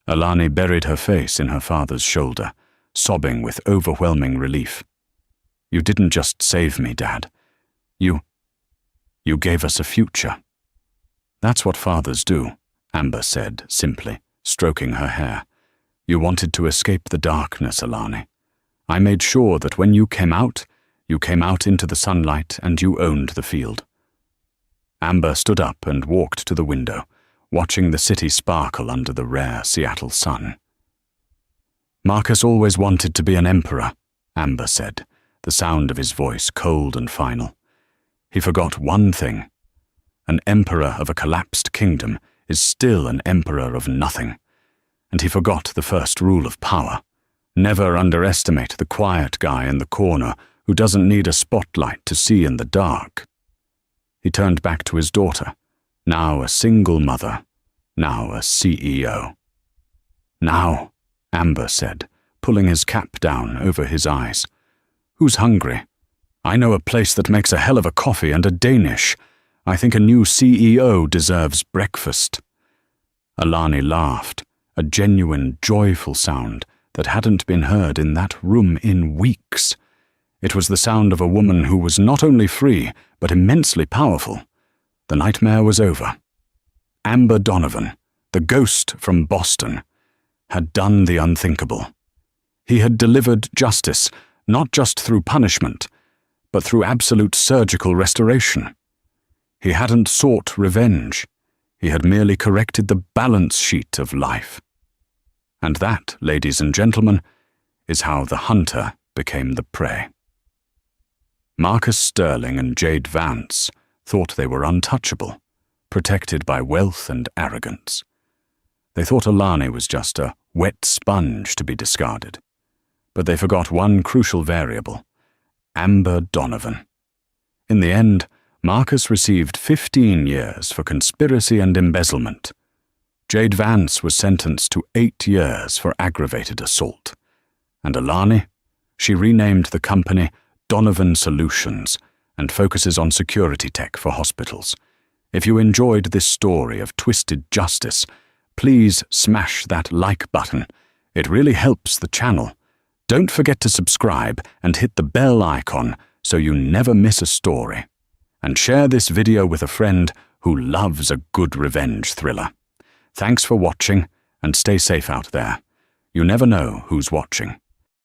Alani buried her face in her father's shoulder, sobbing with overwhelming relief. You didn't just save me, Dad. You gave us a future. That's what fathers do, Amber said simply, stroking her hair. You wanted to escape the darkness, Alani. I made sure that when you came out into the sunlight and you owned the field. Amber stood up and walked to the window, watching the city sparkle under the rare Seattle sun. Marcus always wanted to be an emperor, Amber said, the sound of his voice cold and final. He forgot one thing. An emperor of a collapsed kingdom is still an emperor of nothing. And he forgot the first rule of power. Never underestimate the quiet guy in the corner who doesn't need a spotlight to see in the dark. He turned back to his daughter, now a single mother, now a CEO. Now, Amber said, pulling his cap down over his eyes. Who's hungry? I know a place that makes a hell of a coffee and a Danish. I think a new CEO deserves breakfast. Alani laughed, a genuine, joyful sound that hadn't been heard in that room in weeks. It was the sound of a woman who was not only free, but immensely powerful. The nightmare was over. Amber Donovan, the ghost from Boston, had done the unthinkable. He had delivered justice, not just through punishment, but through absolute surgical restoration. He hadn't sought revenge. He had merely corrected the balance sheet of life. And that, ladies and gentlemen, is how the hunter became the prey. Marcus Sterling and Jade Vance thought they were untouchable, protected by wealth and arrogance. They thought Alani was just a wet sponge to be discarded. But they forgot one crucial variable: Amber Donovan. In the end, Marcus received 15 years for conspiracy and embezzlement. Jade Vance was sentenced to 8 years for aggravated assault. And Alani? She renamed the company Donovan Solutions and focuses on security tech for hospitals. If you enjoyed this story of twisted justice, please smash that like button. It really helps the channel. Don't forget to subscribe and hit the bell icon so you never miss a story. And share this video with a friend who loves a good revenge thriller. Thanks for watching, and stay safe out there. You never know who's watching.